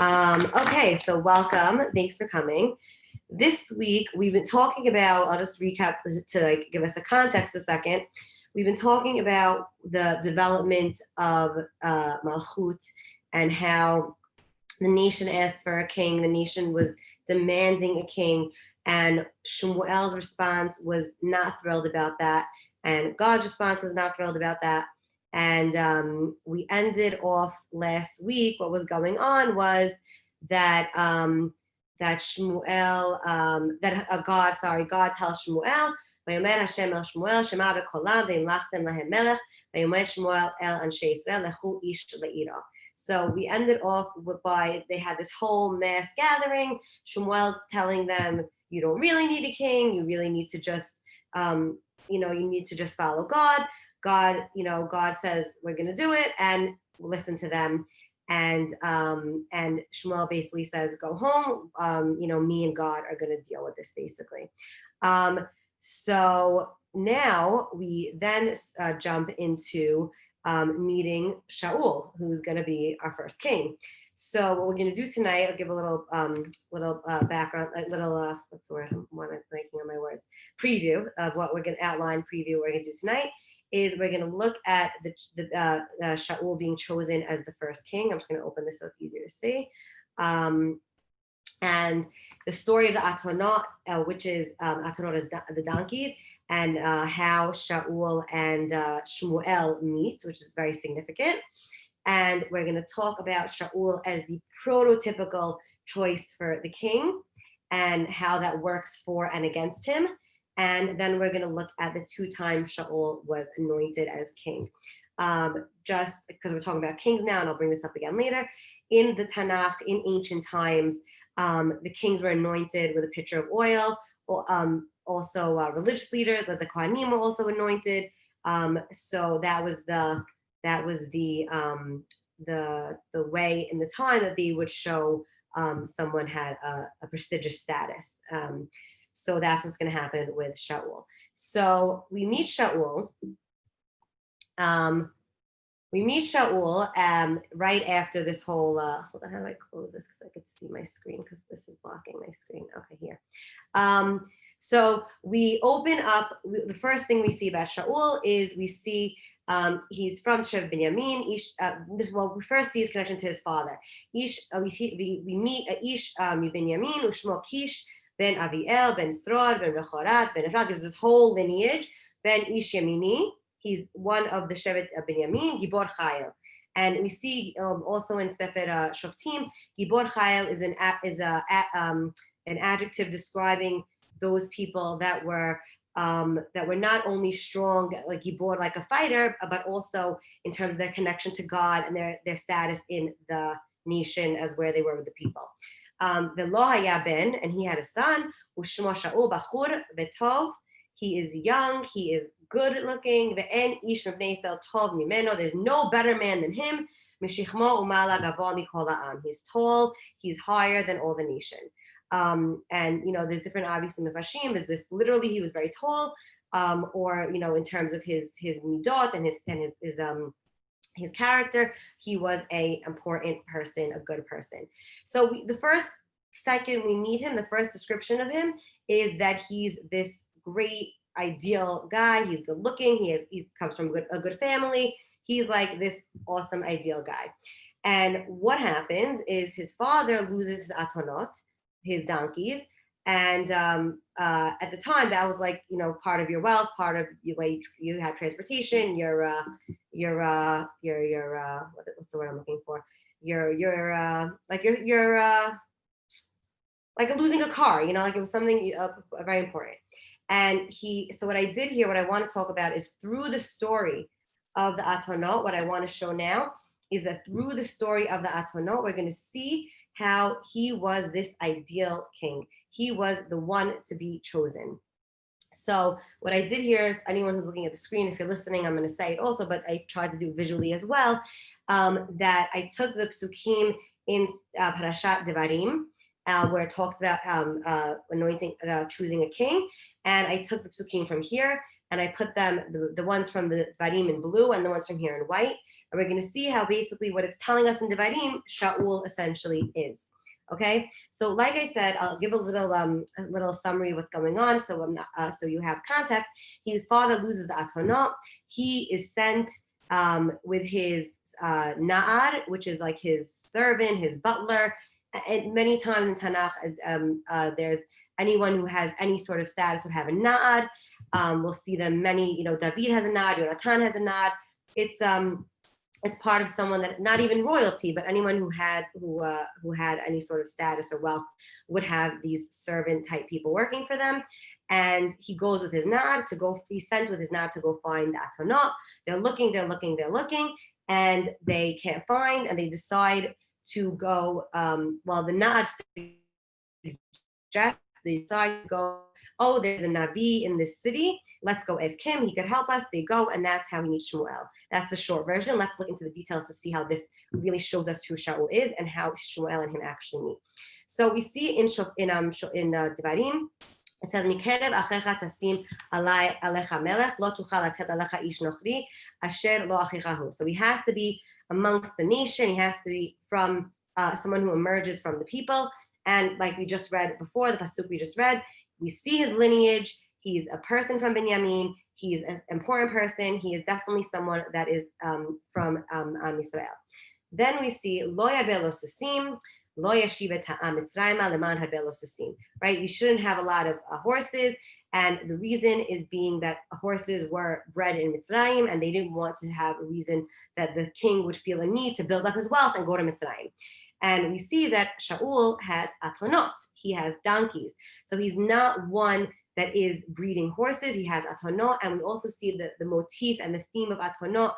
Okay, so welcome. Thanks for coming. This week we've been talking about, I'll just recap to give us a context a second. We've been talking about the development of Malchut and how the nation asked for a king. The nation was demanding a king, and Shmuel's response was not thrilled about that, and God's response was not thrilled about that. And we ended off last week. What was going on was that Shmuel, God tells Shmuel, ויאמר השם אל שמואל, שמע בקולם, והמלכתם להם מלך, ויאמר שמואל אל אנשי ישראל, לכו איש לעירו. So we ended off by, they had this whole mass gathering. Shmuel's telling them, you don't really need a king. You really need to just, you need to just follow God. God says, we're going to do it, and listen to them. And Shmuel basically says, go home. Me and God are going to deal with this, basically. So now we then jump into meeting Shaul, who's going to be our first king. So what we're going to do tonight, I'll give a little background, what's the word? I'm blanking on my words. Preview of what we're going to outline. Preview what we're going to do tonight is we're going to look at the Shaul being chosen as the first king. I'm just going to open this so it's easier to see. And the story of the Atonot, which is Atonot is the donkeys, and how Shaul and Shmuel meet, which is very significant. And we're going to talk about Shaul as the prototypical choice for the king and how that works for and against him. And then we're going to look at the 2 times Shaul was anointed as king. Just because we're talking about kings now, and I'll bring this up again later. In the Tanakh, in ancient times, the kings were anointed with a pitcher of oil. Also, religious leaders, the Kohanim were also anointed. So that was the way in the time that they would show someone had a prestigious status. So that's what's going to happen with Shaul. So we meet Shaul. Right after this whole, hold on, how do I close this? Because I could see my screen because this is blocking my screen. Okay, here. So we open up, the first thing we see about Shaul is we see he's from Shev Binyamin. We first see his connection to his father. We meet Ish Binyamin, Ushmo Kish, Ben Aviel, Ben Srod, Ben Rechorat, Ben Efrat. There's this whole lineage. Ben Ish Yamini. He's one of the Shevet Binyamin, Gibor Chayil. And we see also in Sefer Shoftim, Gibor Chayil is an adjective describing those people that were not only strong, like Gibor, like a fighter, but also in terms of their connection to God and their status in the nation as where they were with the people. V'lo haya ben, and he had a son, u'shmo Shaul bachur v'tov. He is young, he is good looking. Ve'en ish mibnei Yisrael tov mimeno. There's no better man than him. Mishichmo umala gavo mikol ha'am. He's tall, he's higher than all the nation. And there's different obviously mefashim. Is this literally he was very tall, or in terms of his midot and his character, he was a important person, a good person. So the first second we meet him, the first description of him is that he's this great ideal guy. He's good looking. He comes from a good family. He's like this awesome ideal guy. And what happens is his father loses his atonot, his donkeys, and at the time that was like part of your wealth, part of the way you had transportation. What's the word I'm looking for? You're like losing a car. Like it was something very important. And so what I did here, what I want to talk about is through the story of the atonot. What I want to show now is that through the story of the atonot, we're going to see how he was this ideal king. He was the one to be chosen. So what I did here, anyone who's looking at the screen, if you're listening, I'm going to say it also, but I tried to do it visually as well, that I took the psukim in Parashat Devarim, where it talks about anointing, choosing a king, and I took the psukim from here, and I put them, the ones from the Dvarim in blue and the ones from here in white. And we're going to see how basically what it's telling us in Dvarim, Shaul essentially is. Okay, so like I said, I'll give a little summary of what's going on, so so you have context. His father loses the atonot. He is sent with his na'ad, which is like his servant, his butler. And many times in Tanakh, as there's anyone who has any sort of status would have a na'ad. We'll see them many. David has a na'ad, Yonatan has a na'ad. It's part of someone that not even royalty, but anyone who had any sort of status or wealth would have these servant type people working for them. And he goes with his na'ad he's sent with his na'ad to go find the atonot. They're looking, and they can't find, and they decide to go, the na'ad suggests, they decide to go, oh, there's a Navi in this city. Let's go ask him. He could help us. They go, and that's how he meets Shmuel. That's the short version. Let's look into the details to see how this really shows us who Shaul is and how Shmuel and him actually meet. So we see in Devarim, it says, "Mikerev achecha tasim alai alecha melech lo tuchal latet alecha ish nochri asher lo achechahu." So he has to be amongst the nation. He has to be from someone who emerges from the people. And like we just read before, the pasuk we just read, we see his lineage. He's a person from Binyamin. He's an important person. He is definitely someone that is from Am Yisrael. Then we see Lo yabeh lo susim, Lo yashiv ta'am Mitzrayma leman habeh lo susim. Right? You shouldn't have a lot of horses, and the reason is being that horses were bred in Mitzrayim, and they didn't want to have a reason that the king would feel a need to build up his wealth and go to Mitzrayim. And we see that Shaul has atonot. He has donkeys. So he's not one that is breeding horses. He has atonot. And we also see the motif and the theme of atonot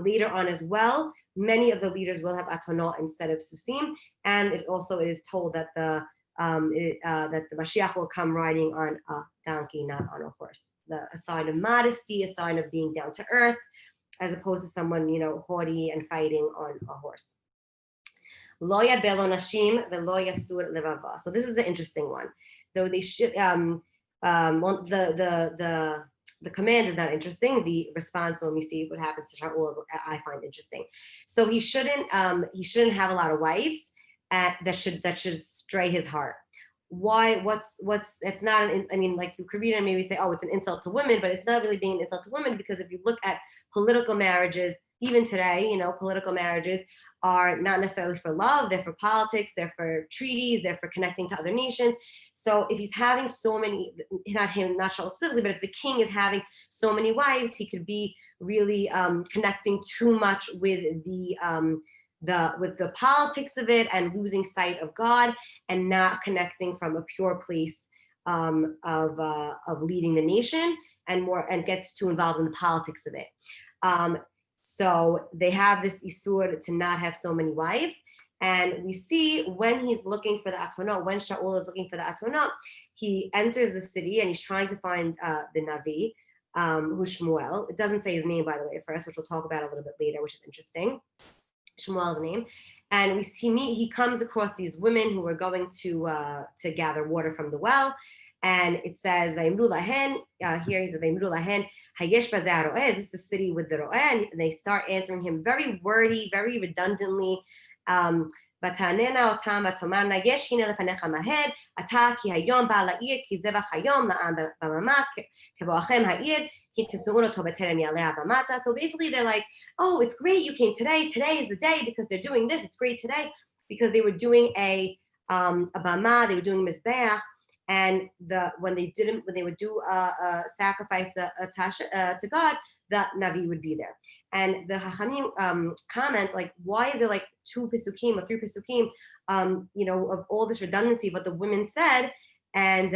later on as well. Many of the leaders will have atonot instead of susim. And it also is told that the Mashiach will come riding on a donkey, not on a horse. A sign of modesty, a sign of being down to earth, as opposed to someone, haughty and fighting on a horse. Lo yabeh lo nashim velo yasur levava. So this is an interesting one. Though they should, the command is not interesting. The response, when we see what happens to Shaul, I find interesting. So he shouldn't have a lot of wives that should stray his heart. Why? It's not like you could read and maybe say, oh, it's an insult to women, but it's not really being an insult to women, because if you look at political marriages, even today, political marriages are not necessarily for love, they're for politics, they're for treaties, they're for connecting to other nations. So if he's having so many, not Shaul specifically, but if the king is having so many wives, he could be really connecting too much with the politics of it and losing sight of God and not connecting from a pure place of leading the nation and gets too involved in the politics of it. So they have this isur to not have so many wives. And we see when he's looking for the atonot, when Shaul is looking for the atonot, he enters the city and he's trying to find the Navi, who's Shmuel. It doesn't say his name, by the way, at first, which we'll talk about a little bit later, which is interesting. Shmuel's name. And he comes across these women who are going to gather water from the well. And it says, Vayimru lahen, here he says, Vayimru lahen, hayesh bazeh ro'eh, is this the city with the ro'eh? And they start answering him very wordy, very redundantly. Batanena otam vatomarna yesh hine lefanecha mahed, ata ki hayom ba la'ir, ki zevach hayom la'am b'mama, kevoachem ha'ir, ki tisu'uno to b'terem yaleh b'mata. So basically they're like, oh, it's great you came today. Today is the day because they're doing this. It's great today because they were doing a bama, they were doing mizbeach. And when they would do a sacrifice to God, the Navi would be there. And the Chachamim comment, like, why is there like 2 Pesukim or 3 Pesukim, of all this redundancy of what the women said? And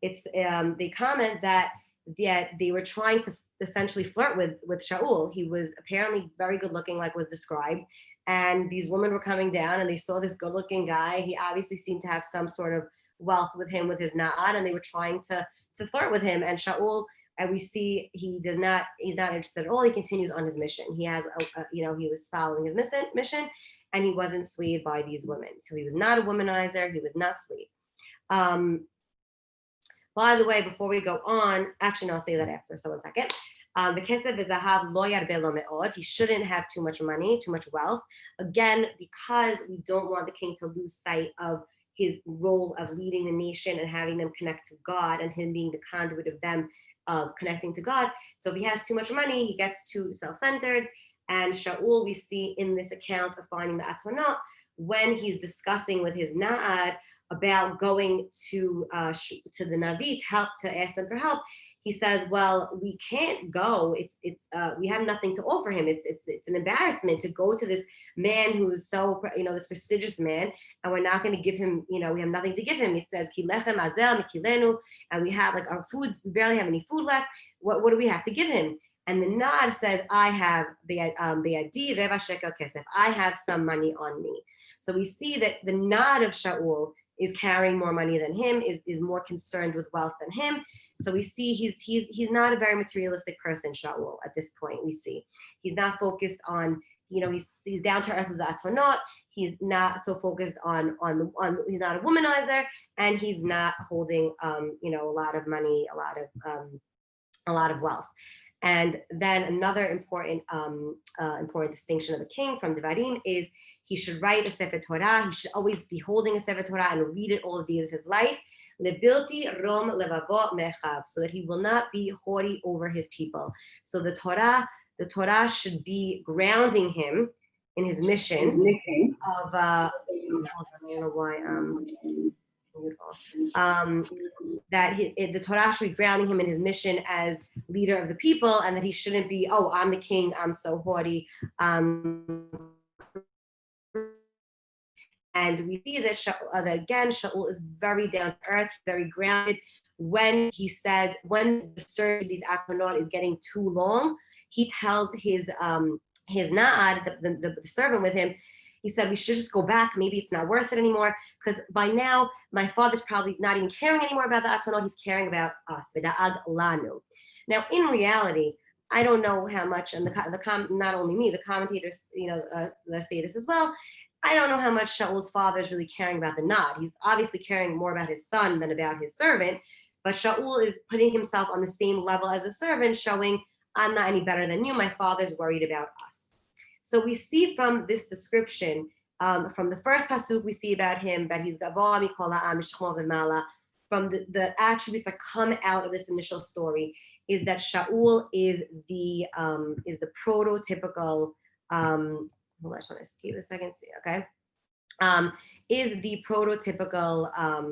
they comment that they were trying to essentially flirt with Shaul. He was apparently very good looking, like was described. And these women were coming down and they saw this good looking guy. He obviously seemed to have some sort of wealth with him with his na'ad, and they were trying to flirt with him. And Shaul, we see he's not interested at all. He continues on his mission. He has, he was following his mission, and he wasn't swayed by these women. So he was not a womanizer. He was not swayed. By the way, before we go on, actually, no, I'll say that after. So 1 second. He shouldn't have too much money, too much wealth. Again, because we don't want the king to lose sight of his role of leading the nation and having them connect to God, and him being the conduit of them connecting to God. So if he has too much money, he gets too self-centered. And Shaul, we see in this account of finding the Atonot, when he's discussing with his Na'ad about going to the Navi to ask them for help, he says, "Well, we can't go. We have nothing to offer him. It's an embarrassment to go to this man who's so, this prestigious man, and we're not going to give him, we have nothing to give him." He says, "Ki lechem azel mikilenu," and we have like our food. We barely have any food left. What do we have to give him? And the Na'ad says, "I have beyadi reva shekel kesef. I have some money on me." So we see that the Na'ad of Shaul is carrying more money than him, is more concerned with wealth than him. So we see he's not a very materialistic person, Shaul, at this point. We see he's not focused on, he's down to earth with the Atonot. He's not so focused on he's not a womanizer, and he's not holding a lot of money, a lot of wealth. And then another important distinction of a king from Devarim is he should write a Sefer Torah. He should always be holding a Sefer Torah and read it all the days of his life. Lebilti rom levavo mechav, so that he will not be haughty over his people. So the Torah should be grounding him in his mission of I don't know why that the Torah should be grounding him in his mission as leader of the people, and that he shouldn't be, "Oh, I'm the king, I'm so haughty." And we see that Shaul is very down to earth, very grounded. When he said, when the search of these Akonot is getting too long, he tells his Na'ad, the servant with him, he said, "We should just go back. Maybe it's not worth it anymore, because by now my father's probably not even caring anymore about the Atonot. He's caring about us." Now, in reality, I don't know how much, and not only me, the commentators, let's say this as well. I don't know how much Shaul's father is really caring about the Na'ad. He's obviously caring more about his son than about his servant. But Shaul is putting himself on the same level as a servant, showing, "I'm not any better than you. My father's worried about us." So we see from this description, from the first pasuk, we see about him that he's gavoa mikol ha'am mishchmo v'mala. From the attributes that come out of this initial story is that Shaul is the prototypical. Hold on, I just want to escape a second. Okay, is the prototypical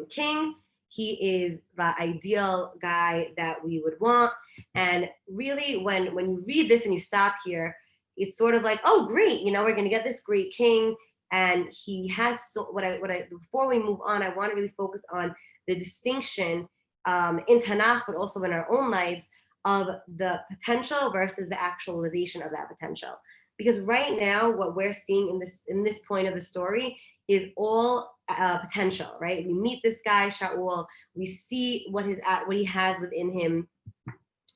king. He is the ideal guy that we would want. And really, when you read this and you stop here, it's sort of like, oh, great, we're going to get this great king. And he has, before we move on, I want to really focus on the distinction in Tanakh, but also in our own lives, of the potential versus the actualization of that potential. Because right now, what we're seeing in this point of the story is all potential, right? We meet this guy, Shaul. We see what he has within him.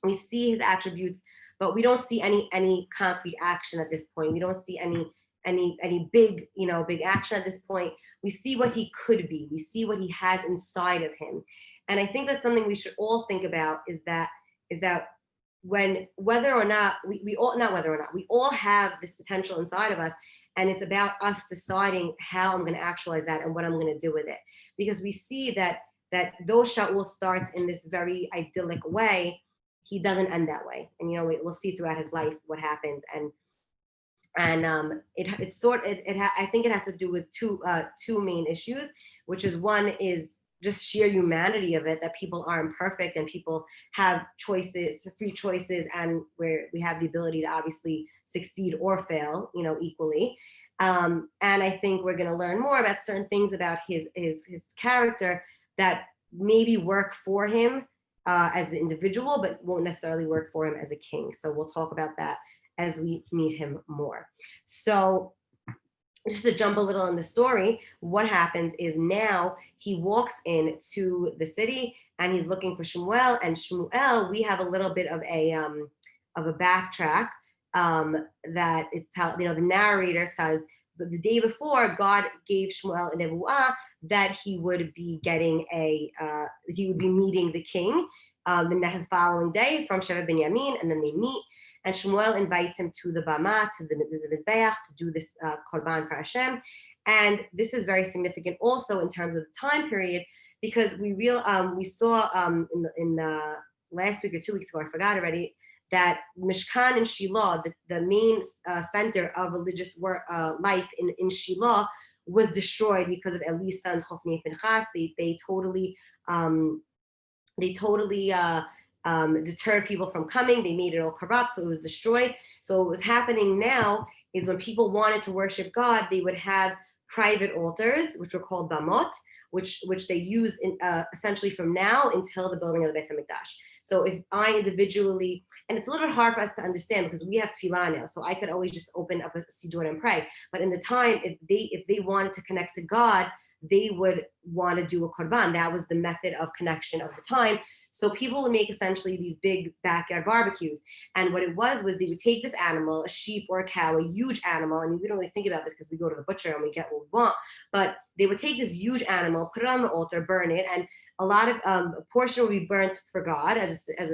We see his attributes, but we don't see any concrete action at this point. We don't see any big action at this point. We see what he could be. We see what he has inside of him. And I think that's something we should all think about, is that whether or not we all have this potential inside of us, and it's about us deciding how I'm going to actualize that and what I'm going to do with it. Because we see that though Shaul starts in this very idyllic way, he doesn't end that way. And we'll see throughout his life what happens. And I think it has to do with two main issues, which is, one is just sheer humanity of it, that people are imperfect and people have choices, free choices, and where we have the ability to obviously succeed or fail, equally. And I think we're going to learn more about certain things about his character that maybe work for him as an individual, but won't necessarily work for him as a king. So we'll talk about that as we meet him more. So just to jump a little in the story, what happens is now he walks into the city and he's looking for Shmuel. And Shmuel, we have a little bit of a backtrack that it's how the narrator says the day before, God gave Shmuel a nevuah that he would be getting he would be meeting the king the following day from Shevet Binyamin, and then they meet. And Shmuel invites him to the Bama, to the Mizbeach, to do this Korban for Hashem. And this is very significant also in terms of the time period, because we saw in last week or 2 weeks ago, I forgot already, that Mishkan in Shiloh, the main center of religious life in Shiloh, was destroyed because of Eli's sons Hofni and Pinchas. They totally deterred people from coming. They made it all corrupt, so it was destroyed. So what was happening now is when people wanted to worship God, they would have private altars, which were called bamot, which they used essentially from now until the building of the Beit HaMikdash. So if I individually, and it's a little bit hard for us to understand because we have tefillah now, so I could always just open up a siddur and pray. But in the time, if they wanted to connect to God, they would want to do a korban. That was the method of connection of the time. So people would make essentially these big backyard barbecues. And what it was they would take this animal, a sheep or a cow, a huge animal, and we don't really think about this because we go to the butcher and we get what we want, but they would take this huge animal, put it on the altar, burn it, and a lot of a portion would be burnt for God as a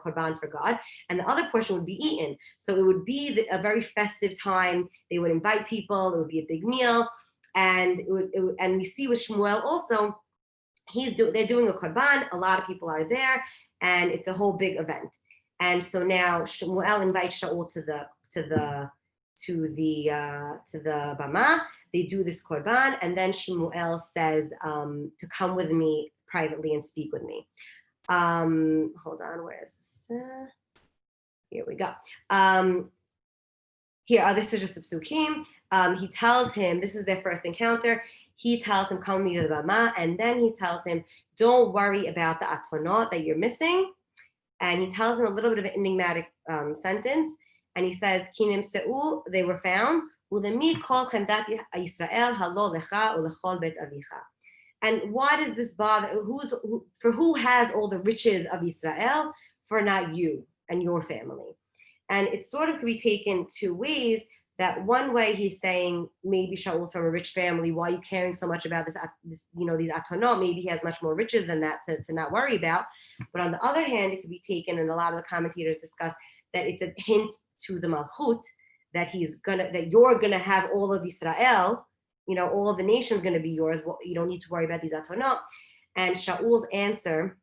korban for God, and the other portion would be eaten. So it would be a very festive time. They would invite people. It would be a big meal, and and we see with Shmuel also, they're doing a korban. A lot of people are there, and it's a whole big event. And so now Shmuel invites Shaul to the bama. They do this korban, and then Shmuel says to come with me privately and speak with me. Hold on, where is this? Here we go. This is just the psukim. He tells him, this is their first encounter. He tells him, come meet to the bama, and then he tells him, don't worry about the atonot that you're missing. And he tells him a little bit of an enigmatic sentence, and he says, Kinim se'u, they were found, ulemi kol chemdat Yisrael halo lecha ulechol bet avicha. And why does this bother? Who has all the riches of Israel? For not you and your family. And it sort of could be taken two ways. That one way he's saying maybe Shaul's from a rich family. Why are you caring so much about this these atonot? Maybe he has much more riches than that to not worry about. But on the other hand, it could be taken, and a lot of the commentators discuss that it's a hint to the Malchut that you're gonna have all of Israel. All of the nation's gonna be yours. Well, you don't need to worry about these atonot. And Shaul's answer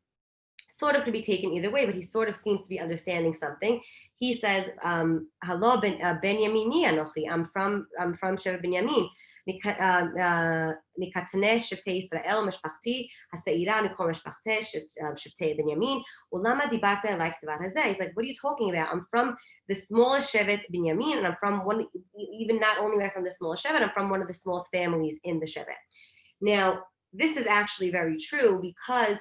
sort of could be taken either way, but he sort of seems to be understanding something. He says, "Hello, Benyamini anochi. I'm from Shevet Binyamin. Mikatneh Sheftei Israel Meshpachti Haseira Mikol Meshpachteh Sheftei Binyamin. Ulama dibarta like Dvar Hazeh." He's like, "What are you talking about? I'm from the smallest Shevet Binyamin, and I'm from even not only am I from the smallest Shevet, I'm from one of the smallest families in the Shevet." Now, this is actually very true because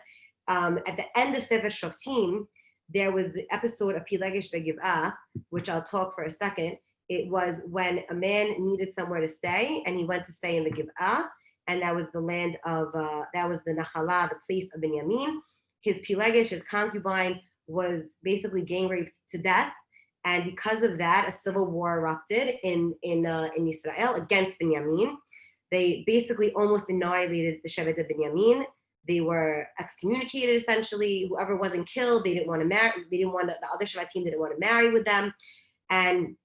at the end of Sefer Shoftim, there was the episode of Pilegesh Begiv'ah, which I'll talk for a second. It was when a man needed somewhere to stay, and he went to stay in the Giv'ah, and that was the land of, that was the Nachalah, the place of Binyamin. His Pilegesh, his concubine, was basically gang raped to death, and because of that, a civil war erupted in Israel against Binyamin. They basically almost annihilated the Shevet of Binyamin. They were excommunicated, essentially. Whoever wasn't killed, they didn't want to marry. The other Shabbat team didn't want to marry with them. And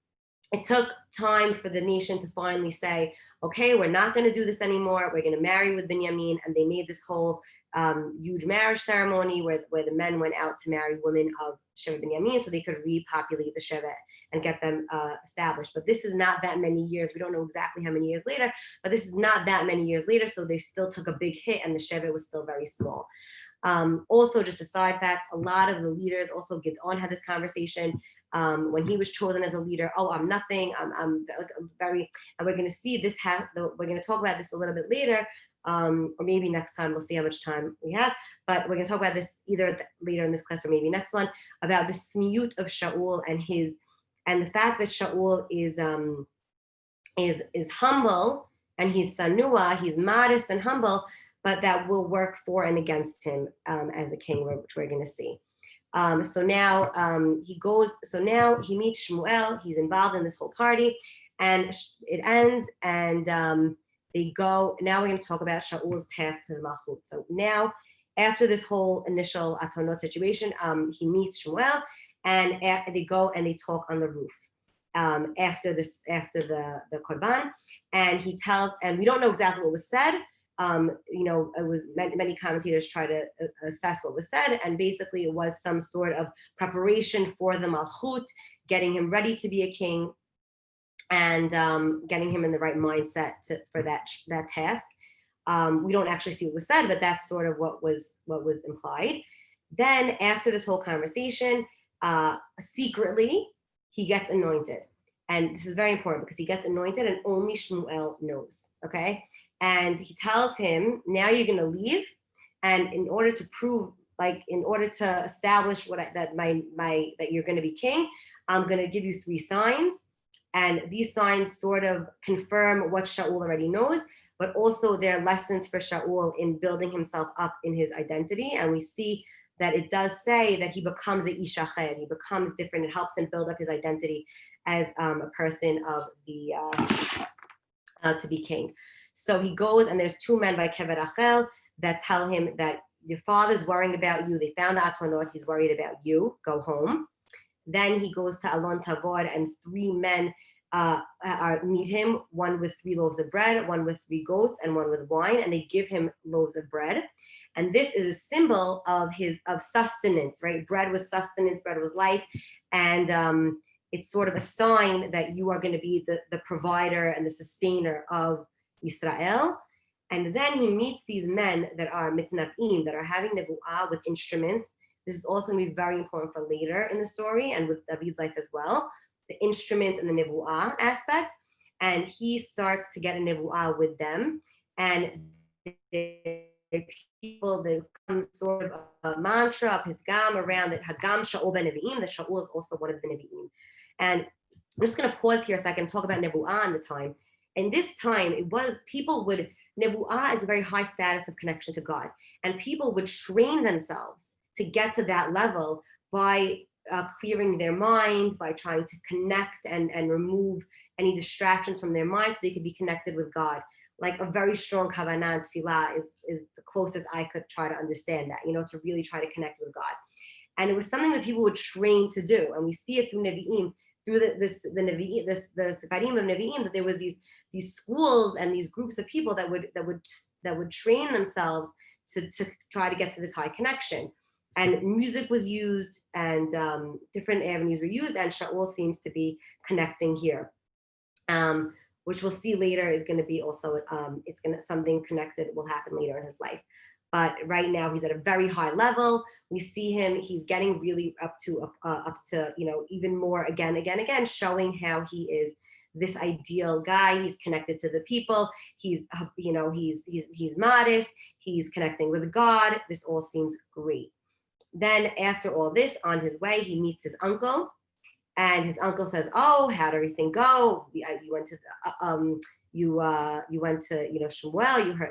it took time for the nation to finally say, okay, we're not going to do this anymore. We're going to marry with Binyamin. And they made this whole huge marriage ceremony where the men went out to marry women of Shevet Binyamin so they could repopulate the Shevet and get them established. But this is not that many years. We don't know exactly how many years later, but this is not that many years later. So they still took a big hit and the Shevet was still very small. Also, just a side fact, a lot of the leaders, also Gideon had this conversation when he was chosen as a leader. Oh, I'm nothing. I'm very, and we're going to see this. We're going to talk about this a little bit later, or maybe next time. We'll see how much time we have. But we're going to talk about this either later in this class or maybe next one, about the sniut of Shaul and the fact that Shaul is humble and he's sanua, he's modest and humble, but that will work for and against him as a king, which we're going to see. So now he meets Shmuel. He's involved in this whole party, and it ends, and they go. Now we're going to talk about Shaul's path to the Malchut. So now, after this whole initial Atonot situation, he meets Shmuel, and they go and they talk on the roof after the Korban, and he tells, and we don't know exactly what was said. It was many commentators try to assess what was said, and basically it was some sort of preparation for the Malchut, getting him ready to be a king, and getting him in the right mindset for that task. We don't actually see what was said, but that's sort of what was implied. Then after this whole conversation, secretly he gets anointed, and this is very important because he gets anointed, and only Shmuel knows. Okay, and he tells him, "Now you're going to leave, and in order to prove, in order to establish that you're going to be king, I'm going to give you 3 signs." And these signs sort of confirm what Shaul already knows, but also they're lessons for Shaul in building himself up in his identity. And we see that it does say that he becomes a ish acher, he becomes different. It helps him build up his identity as a person of the to be king. So he goes, and there's 2 men by Kever Rachel that tell him that your father's worrying about you. They found the Atonot, he's worried about you. Go home. Then he goes to Alon Tavor, and 3 men meet him, one with 3 loaves of bread, one with 3 goats, and one with wine, and they give him loaves of bread. And this is a symbol of sustenance, right? Bread was sustenance, bread was life, and it's sort of a sign that you are going to be the provider and the sustainer of Israel. And then he meets these men that are mitnab'im, that are having nevuah with instruments. This is also going to be very important for later in the story and with David's life as well, the instruments and the nevuah aspect. And he starts to get a nevuah with them. And people, they come sort of a mantra, a pitgam around that Hagam Shaul ben Nevi'im, that Shaul is also one of the Nevi'im. And I'm just going to pause here a second and talk about nevuah in the time. And this time, nevuah is a very high status of connection to God. And people would train themselves to get to that level by clearing their mind, by trying to connect and remove any distractions from their mind so they could be connected with God. Like a very strong kavanah and tefillah is the closest I could try to understand that, to really try to connect with God. And it was something that people would train to do. And we see it through Nevi'im, through the Sefarim of Nevi'im, that there was these schools and these groups of people that would train themselves to try to get to this high connection. And music was used, and different avenues were used, and Shaul seems to be connecting here, which we'll see later is going to be also, something connected will happen later in his life. But right now he's at a very high level. We see him, he's getting really up to even more again, showing how he is this ideal guy. He's connected to the people. He's modest. He's connecting with God. This all seems great. Then after all this, on his way, he meets his uncle, and his uncle says, "Oh, how'd everything go? You went to Shmuel.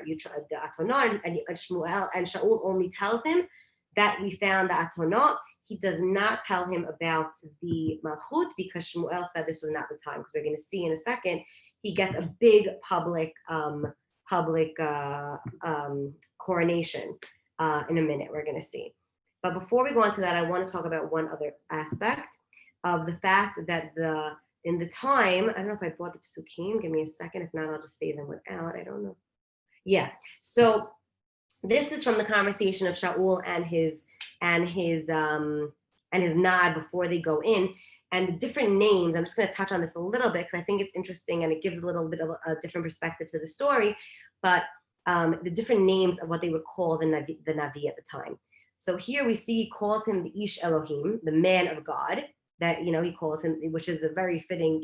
You tried the Atonot, and Shmuel and Shaul only tells him that we found the Atonot. He does not tell him about the Malchut because Shmuel said this was not the time. Because we're going to see in a second, he gets a big public coronation in a minute. We're going to see. But before we go on to that, I want to talk about one other aspect of the fact that in the time, I don't know if I brought the psukim. Give me a second. If not, I'll just say them without. I don't know. Yeah. So this is from the conversation of Shaul and his nod before they go in, and the different names. I'm just going to touch on this a little bit because I think it's interesting and it gives a little bit of a different perspective to the story. But the different names of what they would call the Navi at the time. So here we see he calls him the Ish Elohim, the man of God. That he calls him, which is a very fitting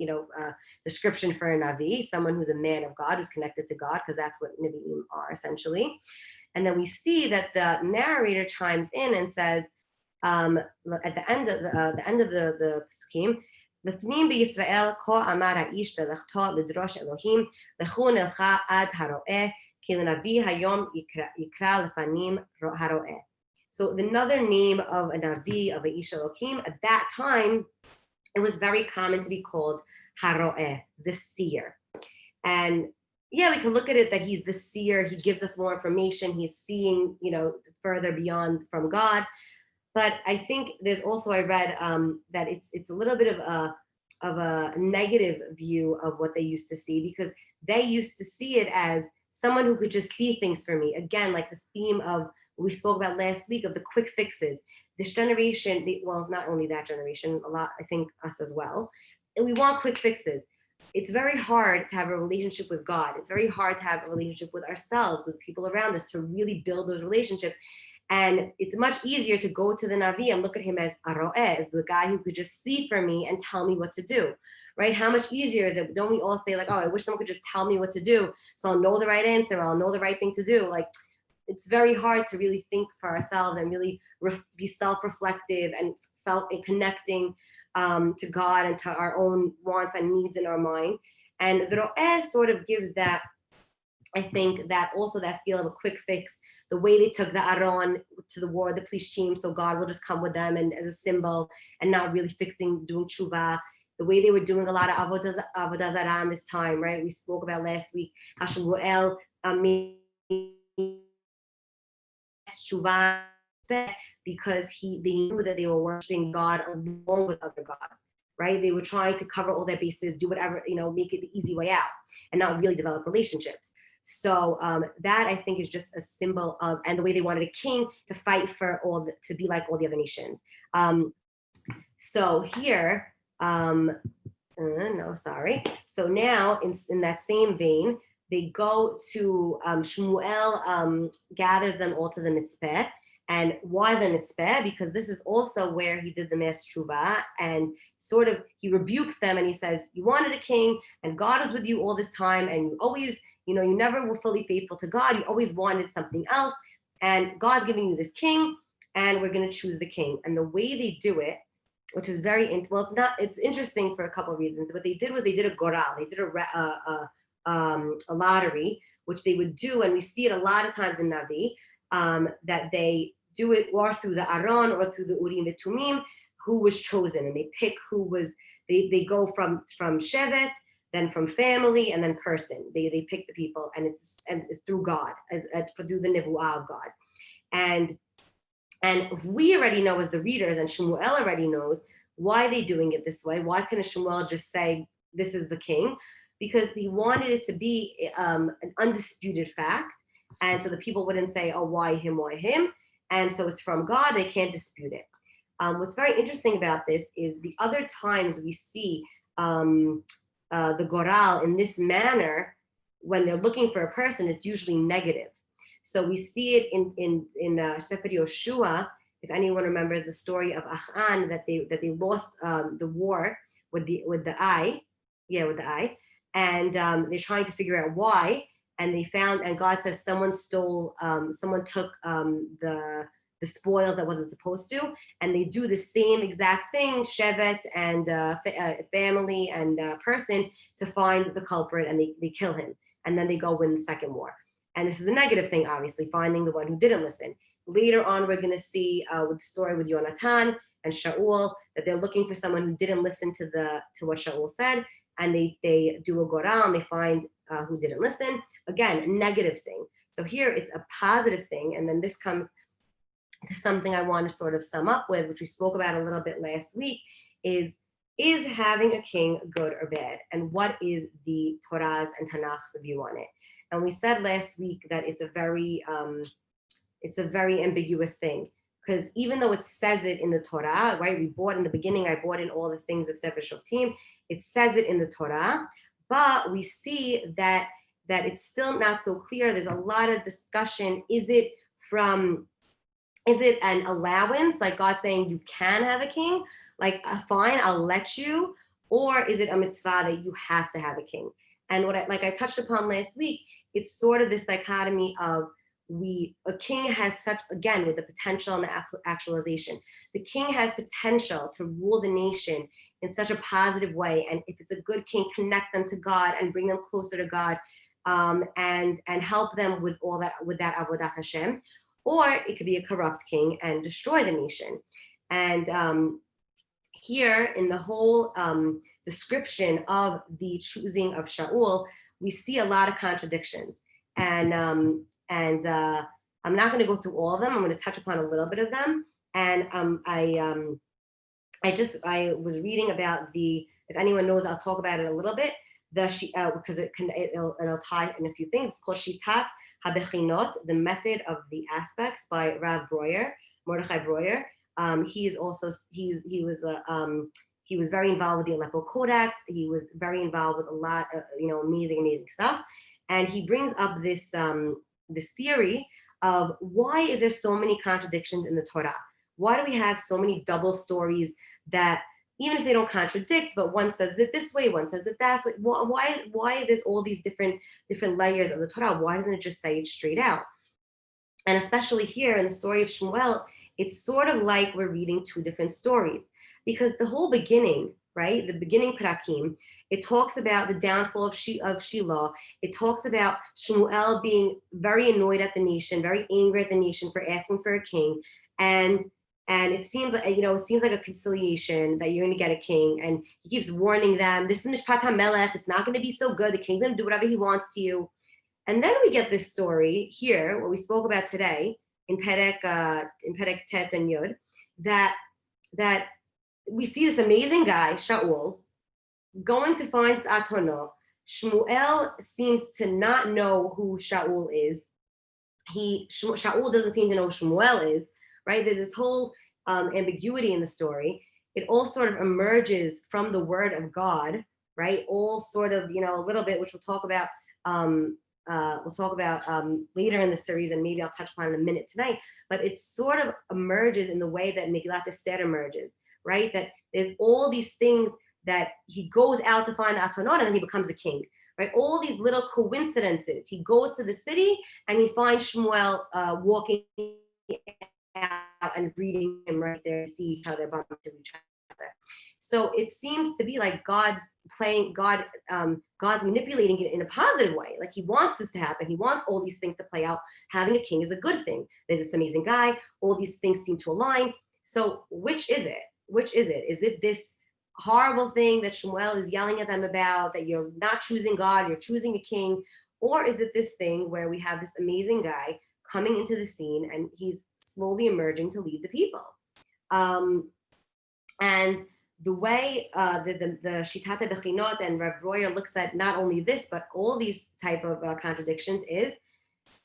description for a Navi, someone who's a man of God, who's connected to God, because that's what Nevi'im are essentially. And then we see that the narrator chimes in and says, at the end of the psukim, לפנים בישראל כה אמר האיש ללכתו לדרוש אלוהים לכו נלכה עד הרואה כי לנביא היום יקרא לפנים הרואה. So another name of a Navi, of a Ish Elohim, at that time, it was very common to be called haro'eh, the seer. And yeah, we can look at it that he's the seer. He gives us more information. He's seeing, further beyond from God. But I think there's also, I read that it's a little bit of a negative view of what they used to see, because they used to see it as someone who could just see things for me. Again, like the theme of we spoke about last week of the quick fixes. This generation, well, not only that generation, a lot, I think us as well, and we want quick fixes. It's very hard to have a relationship with God. It's very hard to have a relationship with ourselves, with people around us, to really build those relationships. And it's much easier to go to the Navi and look at him as Aro'eh, as the guy who could just see for me and tell me what to do, right? How much easier is it? Don't we all say like, oh, I wish someone could just tell me what to do so I'll know the right answer, I'll know the right thing to do. Like, it's very hard to really think for ourselves and really be self-reflective and connecting to God and to our own wants and needs in our mind. And the Ro'eh sort of gives that, I think, that also that feel of a quick fix. The way they took the Aron to the war, the Plishtim, so God will just come with them and as a symbol, and not really doing tshuva. The way they were doing a lot of avodah zarah this time, right? We spoke about last week how Shmuel made tshuva because they knew that they were worshiping God along with other gods, right? They were trying to cover all their bases, do whatever, make it the easy way out, and not really develop relationships. So that, I think, is just a symbol of, and the way they wanted a king to fight for to be like all the other nations. So here, no, sorry. So now in that same vein, they go to Shmuel gathers them all to the mitzvah. And why the mitzvah? Because this is also where he did the mass tshuva, and sort of he rebukes them and he says, you wanted a king and God was with you all this time, and you always, you never were fully faithful to God. You always wanted something else, and God's giving you this king, and we're going to choose the king. And the way they do it, which is it's interesting for a couple of reasons. What they did was they did a goral, they did a lottery, which they would do, and we see it a lot of times in Navi, that they do it or through the Aron or through the Urim and Tumim, who was chosen, and they pick who was, they go from Shevet, then from family, and then person. They pick the people, and it's through God, through the Nevuah of God. And if we already know as the readers, and Shmuel already knows, why they're doing it this way. Why couldn't Shmuel just say, this is the king? Because he wanted it to be an undisputed fact. And so the people wouldn't say, oh, why him, why him? And so it's from God, they can't dispute it. What's very interesting about this is the other times we see the goral in this manner, when they're looking for a person, it's usually negative. So we see it in Sefer Yoshua. If anyone remembers the story of Achan, that they lost the war with the eye, and they're trying to figure out why. And they found, and God says someone took the spoils that wasn't supposed to, and they do the same exact thing, Shevet and family and person, to find the culprit, and they kill him, and then they go win the second war. And this is a negative thing, obviously, finding the one who didn't listen. Later on, we're going to see with the story with Yonatan and Shaul that they're looking for someone who didn't listen to what Shaul said, and they do a goral and they find who didn't listen. Again, a negative thing. So here it's a positive thing, and then this comes to something I want to sort of sum up with, which we spoke about a little bit last week, is having a king good or bad, and what is the Torah's and Tanakh's view on it? And we said last week that it's a very ambiguous thing, because even though it says it in the Torah, right? We bought in the beginning, I bought in all the things of Sefer Shoftim. It says it in the Torah, but we see that it's still not so clear. There's a lot of discussion. Is it an allowance, like God saying you can have a king, like fine, I'll let you, or is it a mitzvah that you have to have a king? And like I touched upon last week, it's sort of this dichotomy of a king has such, again, with the potential and the actualization, the king has potential to rule the nation in such a positive way. And if it's a good king, connect them to God and bring them closer to God, and help them with all that, with that avodat Hashem. Or it could be a corrupt king and destroy the nation. And here in the whole description of the choosing of Shaul, we see a lot of contradictions. And I'm not going to go through all of them. I'm going to touch upon a little bit of them. And I was reading about if anyone knows, I'll talk about it a little bit. Because it'll tie in a few things. It's called Shitat HaBechinot, the method of the aspects, by Rav Breuer, Mordechai Breuer. He was very involved with the Aleppo Codex. He was very involved with a lot of amazing stuff. And he brings up this theory of why is there so many contradictions in the Torah? Why do we have so many double stories that, even if they don't contradict, but one says it this way, one says it that way? Why there's all these different layers of the Torah? Why doesn't it just say it straight out? And especially here in the story of Shmuel, it's sort of like we're reading two different stories, because the whole beginning, right, the beginning Parakim, it talks about the downfall of Shiloh. It talks about Shmuel being very annoyed at the nation, very angry at the nation for asking for a king, and it seems like a conciliation that you're going to get a king, and he keeps warning them, this is Mishpat HaMelech, it's not going to be so good, the king's going to do whatever he wants to you. And then we get this story here, what we spoke about today in Perek Tet and Yud, that we see this amazing guy, Shaul, going to find Atono. Shmuel seems to not know who Shaul is. Shaul doesn't seem to know who Shmuel is, right? There's this whole ambiguity in the story. It all sort of emerges from the word of God, right? All sort of, a little bit, which we'll talk about later in the series, and maybe I'll touch upon in a minute tonight, but it sort of emerges in the way that Megillat Esther emerges, right? That there's all these things that he goes out to find the Atonot, and then he becomes a king, right? All these little coincidences. He goes to the city and he finds Shmuel walking out and greeting him right there, see each other, bump into each other. So it seems to be like God's manipulating it in a positive way. Like he wants this to happen. He wants all these things to play out. Having a king is a good thing. There's this amazing guy. All these things seem to align. So which is it? Is it this horrible thing that Shmuel is yelling at them about, that you're not choosing God, you're choosing a king? Or is it this thing where we have this amazing guy coming into the scene and he's slowly emerging to lead the people? And the way the Shitat HaBechinot and Rav Breuer looks at not only this, but all these type of contradictions is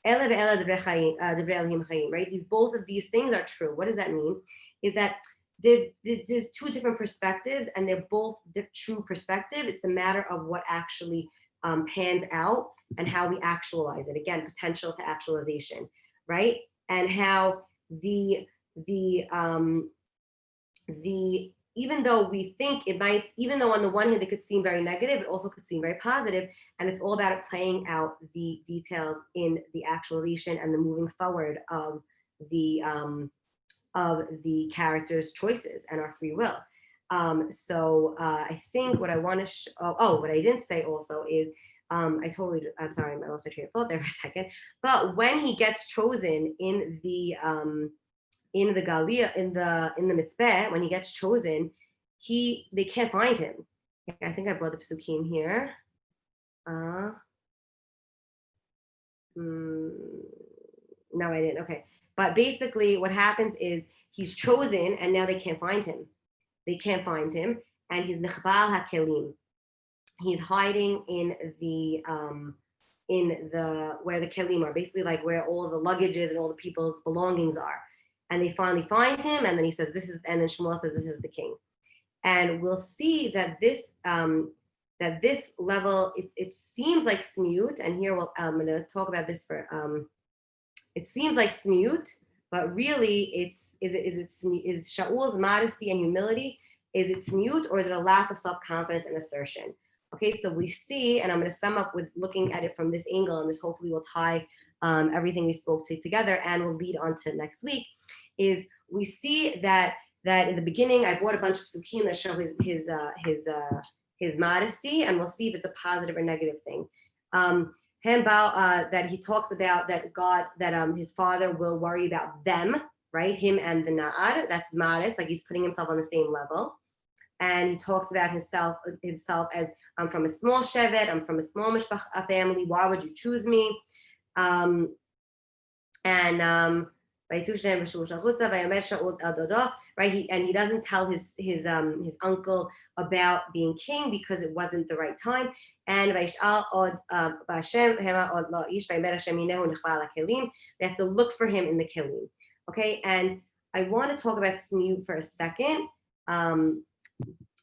Ele ve'ele divrei Elohim chayim, right? Both of these things are true. What does that mean? Is that there's two different perspectives, and they're both the true perspective. It's a matter of what actually pans out and how we actualize it. Again, potential to actualization, right? And how the even though we think it might, even though on the one hand it could seem very negative, it also could seem very positive, and it's all about it playing out the details in the actualization and the moving forward of the character's choices and our free will. So I think what I want to what I didn't say also is I'm sorry, I lost my train of thought there for a second. But when he gets chosen in the Galia, in the mitzvah, when he gets chosen, they can't find him. I think I brought the psukim here. No, I didn't. Okay. But basically what happens is he's chosen and now they can't find him. They can't find him, and he's nechbal hakelim. He's hiding in the where the kelim are, basically like where all the luggages and all the people's belongings are. And they finally find him, and then he says, and then Shmuel says, this is the king. And we'll see that this level, it seems like smut, and here I'm going to talk about this for, it seems like smut, but really is Shaul's modesty and humility, is it smut, or is it a lack of self-confidence and assertion? Okay, so we see, and I'm going to sum up with looking at it from this angle, and this hopefully will tie everything we spoke to together and will lead on to next week, is we see that in the beginning, I brought a bunch of psukim that show his modesty, and we'll see if it's a positive or negative thing. That he talks about that his father will worry about them, right? Him and the Na'ar, that's modest, like he's putting himself on the same level. and he talks about himself as, I'm from a small shevet, I'm from a small mishpacha family, why would you choose me? Right, and he doesn't tell his uncle about being king because it wasn't the right time. And they have to look for him in the kelim. Okay, and I want to talk about sniyut for a second. And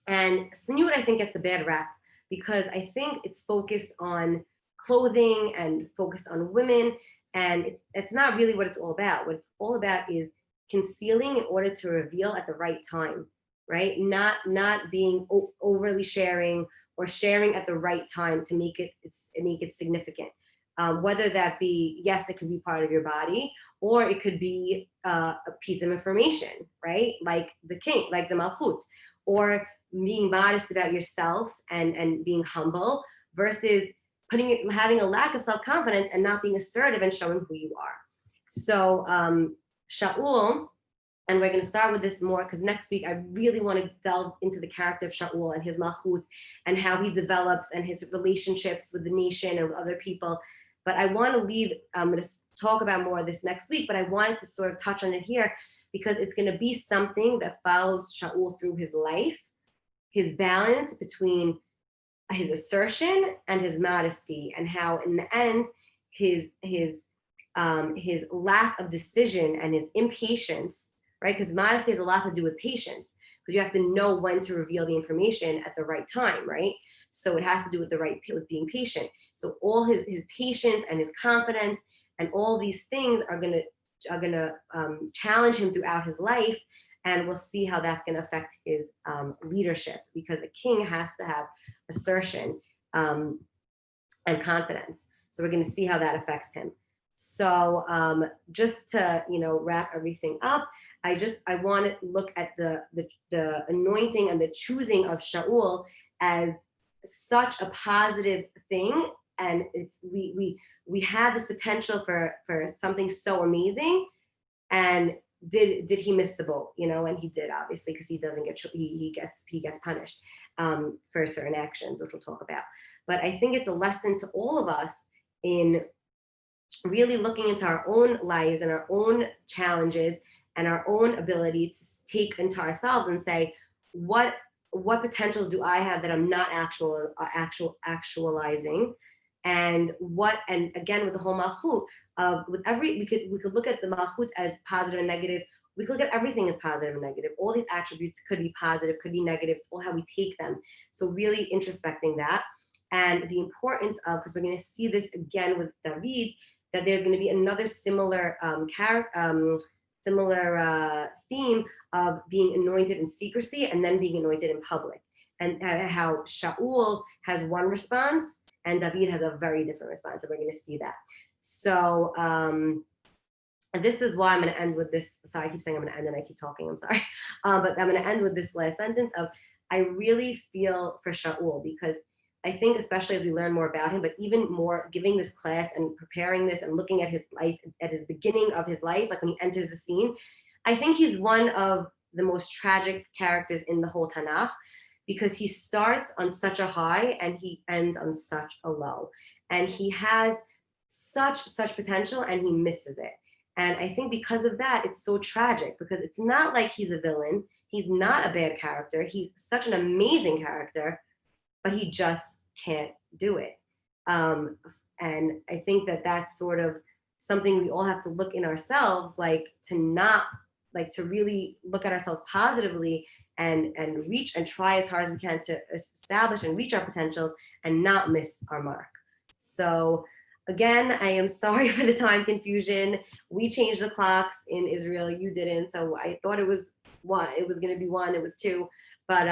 sniyut, I think, gets a bad rap because I think it's focused on clothing and focused on women, and it's not really what it's all about. What it's all about is concealing in order to reveal at the right time, right? Not being overly sharing, or sharing at the right time to make it significant. Whether that be, yes, it could be part of your body, or it could be a piece of information, right? Like the king, like the malchut, or being modest about yourself and being humble versus having a lack of self-confidence and not being assertive and showing who you are. So Shaul, and we're going to start with this more because next week I really want to delve into the character of Shaul and his malchut and how he develops and his relationships with the nation and with other people. But I want to leave, I'm going to talk about more of this next week, but I wanted to sort of touch on it here because it's going to be something that follows Shaul through his life, his balance between his assertion and his modesty, and how in the end his lack of decision and his impatience, right? Because modesty has a lot to do with patience, because you have to know when to reveal the information at the right time, right? So it has to do with with being patient. So all his patience and his confidence and all these things are gonna challenge him throughout his life, and we'll see how that's going to affect his leadership, because a king has to have assertion and confidence. So we're going to see how that affects him. So just to wrap everything up, I want to look at the anointing and the choosing of Shaul as such a positive thing, and we had this potential for something so amazing, and did he miss the boat? And he did, obviously, because he doesn't get he gets punished for certain actions, which we'll talk about. But I think it's a lesson to all of us in really looking into our own lives and our own challenges and our own ability to take into ourselves and say, what potentials do I have that I'm not actualizing, and again with the whole malchut. We could look at the malchut as positive and negative. We could look at everything as positive and negative. All these attributes could be positive, could be negative. It's all how we take them. So really introspecting that, and the importance of, because we're going to see this again with David, that there's going to be another similar theme of being anointed in secrecy and then being anointed in public, and how Shaul has one response and David has a very different response. So we're going to see that. So and this is why I'm going to end with this. So I keep saying I'm going to end and I keep talking, I'm sorry. But I'm going to end with this last sentence of, I really feel for Shaul, because I think, especially as we learn more about him, but even more giving this class and preparing this and looking at his life, at his beginning of his life, like when he enters the scene, I think he's one of the most tragic characters in the whole Tanakh, because he starts on such a high and he ends on such a low. And he has such potential and he misses it. And I think because of that, it's so tragic, because it's not like he's a villain. He's not a bad character. He's such an amazing character, but he just can't do it. And I think that that's sort of something we all have to look in ourselves, to really look at ourselves positively and reach and try as hard as we can to establish and reach our potentials and not miss our mark. So again, I am sorry for the time confusion. We changed the clocks in Israel. You didn't. So I thought it was one. It was going to be one. It was two. But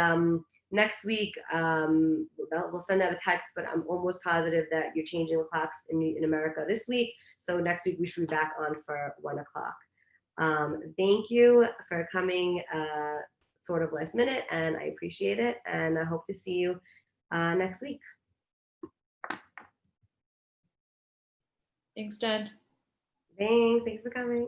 next week, we'll send out a text, but I'm almost positive that you're changing the clocks in America this week. So next week we should be back on for 1 o'clock. Thank you for coming sort of last minute, and I appreciate it. And I hope to see you next week. Thanks, Jen. Thanks for coming.